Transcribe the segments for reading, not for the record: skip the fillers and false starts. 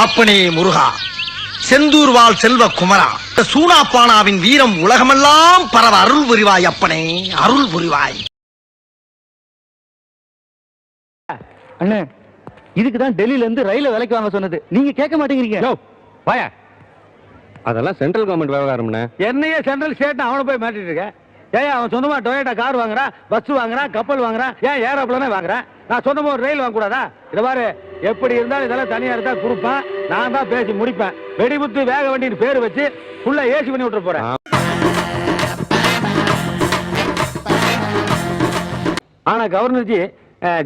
அப்பனே முருகா, செந்தூர் வாழ் செல்வ குமரா, சூனாப்பானாவின் வீரம் உலகமெல்லாம் பரவ அருள் புரிவாய் அப்பனே, அருள் புரிவாய். அண்ணே, இதுக்குதான் டெல்லியில இருந்து ரயில விலைக்கு வாங்க சொன்னது. நீங்க கேட்க மாட்டேங்கிறீங்க. வாயா, அதெல்லாம் சென்ட்ரல் கவர்மெண்ட் விவகாரம்னே. என்னையே சென்ட்ரல் ஸ்டேட் அவனை போய் மாட்டிட்டு இருக்க. ஏன் அவன் சொந்தமா டொயோட்டா கார் வாங்குறான், பஸ் வாங்குறான், கப்பல் வாங்குறான், ஏன் ஏரோப்ளானே வாங்குறான்? நான் சொந்தமா ஒரு ரயில் வாங்க கூடாதா? இத பாரு, எப்படி இருந்தாலும் இதெல்லாம் தனியா இருந்தா கொடுப்பேன். நான் தான் பேசி முடிப்பேன். வெடிமுத்து வேக வண்டின்னு பேரு வச்சு ஃபுல்லா ஏசி பண்ணி விட்டுற போறேன். ஆனா கவர்னர்ஜி,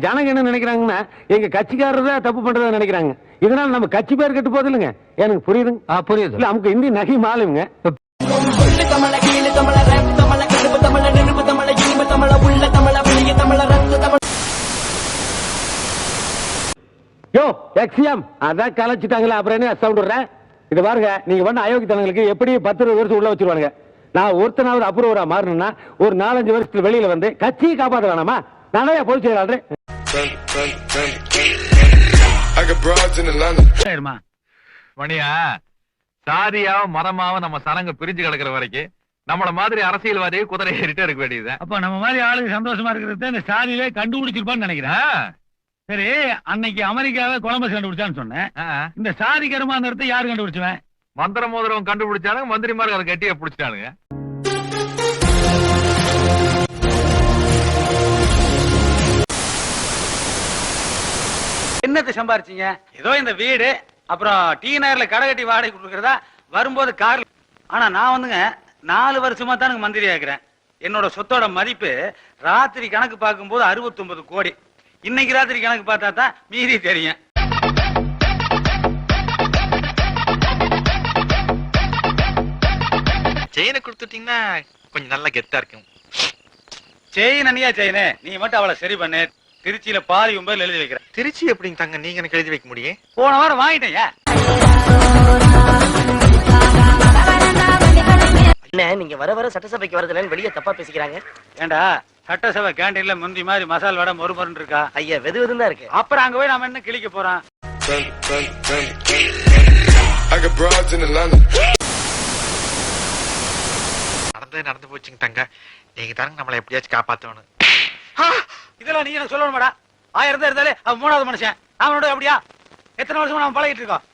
ஜனங்க என்ன நினைக்கிறாங்கன்னா எங்க கட்சிக்காரர் தான் தப்பு பண்றதா நினைக்கிறாங்க. இதனால நம்ம கட்சி பேர் கெட்டு போகுது இல்லைங்க. எனக்கு புரியுதுங்க. புரியுது. இல்ல நமக்கு இந்தி நகி மாலுங்க. யோ எக்ஸியம் அதான் கலைச்சிட்டாங்களா, அப்புறம் என்ன சவுண்ட் விடுறேன்? இது பாருங்க, நீங்க பண்ண அயோக்கியத்தனங்களுக்கு எப்படி 10-20 வருஷம் உள்ள வச்சிருவாங்க. நான் ஒருத்தனாவது அப்ரூவரா மாறணும்னா ஒரு 4-5 வருஷத்துல வெளியில வந்து கட்சியை காப்பாற்ற வேணாமா? நானே போய் செய்யறாரு. மணியா, சாதியாவும் மரமாவும் நம்ம சனங்க பிரிஞ்சு கிடக்குற வரைக்கும் நம்மள மாதிரி அரசியல்வாதியை குதிரை ஏறிட்டே இருக்க வேண்டியது. அப்ப நம்ம மாதிரி ஆளுங்க சந்தோஷமா இருக்கிறது இந்த சாதியிலே கண்டுபிடிச்சிருப்பான்னு நினைக்கிறேன். சரி, அன்னைக்கு அமெரிக்காவை கொலம்பஸ் கண்டுபிடிச்சான்னு சொன்னேன். இந்த சாதி கருமாந்திரத்தை யாரு கண்டுபிடிச்சுவேன்? மந்திர மோதிரம் கண்டுபிடிச்சானுங்க, மந்திரிமார்கள் அதை கட்டிய பிடிச்சிட்டானுங்க. என்னத்தை சம்பாரிச்சீங்க? ஏதோ இந்த வீடு, அப்புறம் டீ நகர்ல கடை கட்டி வாடகை கொடுக்கறதா, வரும்போது கார். ஆனா நான் வந்துங்க 4 வருஷமா தான் மந்திரி ஆகிறேன். என்னோட சொத்தோட மதிப்பு ராத்திரி கணக்கு பார்க்கும்போது 69 கோடி. இன்னைக்கு ராத்திரி கணக்கு பார்த்தா தான் மீறி தெரியும். செயினை கொடுத்துட்டீங்கன்னா கொஞ்சம் நல்லா கெத்தா இருக்கும். செயின் அண்ணியா செயினு, நீ மட்டும் அவளை சரி பண்ணு. திருச்சியில பாதி 9 எழுதி வைக்கிறேன். திருச்சி எப்படிங்க தாங்க நீங்க எனக்கு எழுதி வைக்க முடியும்? போன வாரம் வாங்கிட்டேன். என்ன நீங்க வர வர சட்டசபைக்கு வரதுலன்னு வெளியே தப்பா பேசிக்கிறாங்க. ஏண்டா, சட்டசபை கேண்டீன்ல முந்தி மாதிரி மசால் வடை மொறுமொருன்னு இருக்கா? ஐயா, வெது வெதுன்னு தான் இருக்கு. அப்புறம் அங்க போய் நாம என்ன கிழிக்க போறோம்? நடந்து போச்சுங்க தங்க. நீங்க தாங்க நம்மளை எப்படியாச்சும் காப்பாத்தணும். இதெல்லாம் நீ எனக்கு சொல்லணுமாடா? 1000 தான் இருந்தாலே அவன் 3வது மனுஷன். அவனோட அப்படியா? எத்தனை வருஷமா நம்ம பழகிட்டு இருக்கோம்.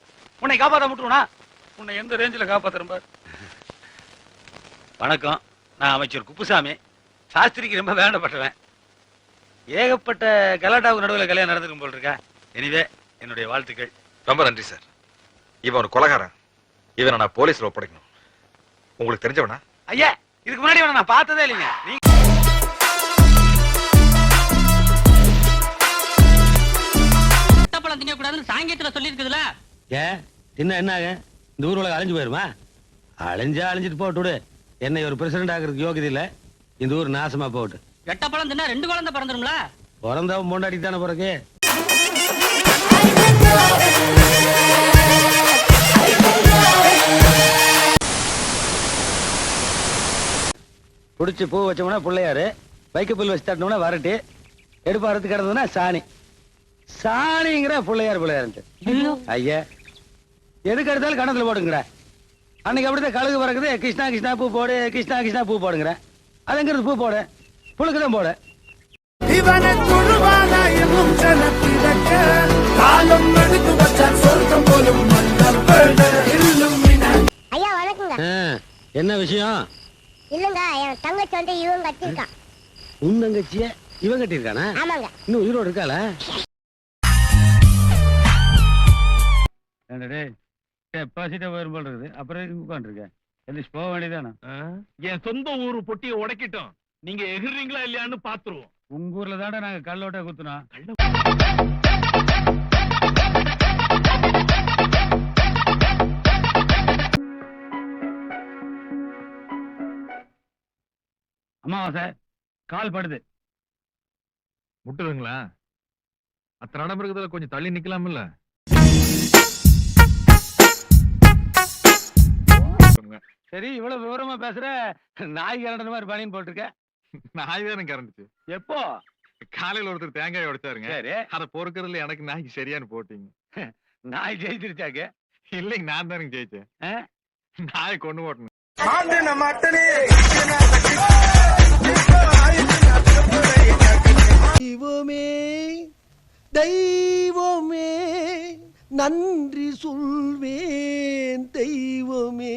உன்னை காப்பாற்ற முட்டுருவா? உன்னை எந்த ரேஞ்சில காப்பாத்துறோம் பாரு. வணக்கம், நான் அமைச்சர் குப்புசாமி. சாஸ்திரிக்கு ரொம்ப வேண்டப்பட்டவன். ஏகப்பட்ட கலாட்டாவுக்கு நடுவில் கல்யாணம் நடந்துக்கும் போல் இருக்கா. எனிவே என்னுடைய வாழ்த்துக்கள். ரொம்ப நன்றி சார். இவன் ஒரு கொலைகாரன். இவனை நான் போலீஸ்ல ஒப்படைக்கணும். உங்களுக்கு தெரிஞ்சவனா? ஐயா, இதுக்கு முன்னாடி இவனை நான் பார்த்ததே இல்லைங்க. சாயங்கத்துல சொல்லி இருக்குதுல. ஏன் தின்ன என்ன ஆகும்? இந்த ஊர் உலகம் அழிஞ்சு போயிருமா? அழிஞ்சிட்டு போட்டு. என்னை ஒரு பிரசிடண்ட் ஆகிறதுக்கு யோகியது இல்ல. இந்த ஊர் நாசமா போட்டு. எட்டப்பழம் தின்னா 2 குழந்தை பிறந்துரும்ல. பிறந்தவன் பொண்டாட்டி தானே பிறகு. புடிச்சு பூ வச்சோம்னா பிள்ளையாரு, வைக்க புல் வச்சு தட்டணும்னா வரட்டு, எடுப்பாரத்து கிடந்ததுன்னா சாணி. சாணிங்கிற பிள்ளையார் ஐயா, எதுக்கு எடுத்தாலும் கணத்துல போடுங்கிற. அன்னைக்கு அப்படிதான் கழுகு பறக்குது, கிருஷ்ணா கிருஷ்ணா பூ போடு, கிருஷ்ணா கிருஷ்ணா பூ போடுங்கிற. அதுங்கிறது பூ போடு, புழுக்குதான் போடு. ஐயா வணக்கங்க. என்ன விஷயம்? இல்லங்க, என் தங்கச்சி வந்து இவன் கட்டிருக்கான். உன் தங்கச்சிய இவன் கட்டிருக்கானா? ஆமாங்க. இன்னும் உயிரோடு இருக்காள? போக வேண்டியதானே. என் சொந்த ஊரு பொட்டியை உடைக்கிட்டோம். நீங்க எகிர்றீங்களா இல்லையான்னு பாத்துருவோம். உங்க ஊர்ல தானே நாங்க கல்லோட்ட குத்துனோம். அமாவாசை கால் படுது. முட்டுதுங்களா? அத்தனை இடம் இருக்கிறதுல கொஞ்சம் தள்ளி நிக்கலாம்ல. சரி, இவ்வளவு விவரமா பேசுற. நாய் கரண்ட மாதிரி பனியன் போட்டிருக்க. நாய் தானே கறந்துச்சு. எப்போ? காலையில ஒருத்தர் தேங்காய் உடைச்சாருங்க. சரி, அதை பொறுக்கிறதுல எனக்கு நாய்க்கு சரியானு போட்டீங்க. நாய் ஜெயிச்சிருச்சாக்க இல்லைங்க நான் தானுங்க ஜெயிச்சேன். நாய் கொண்டு ஓட்டணும். தெய்வமே தெய்வமே நன்றி சொல்வேன் தெய்வமே.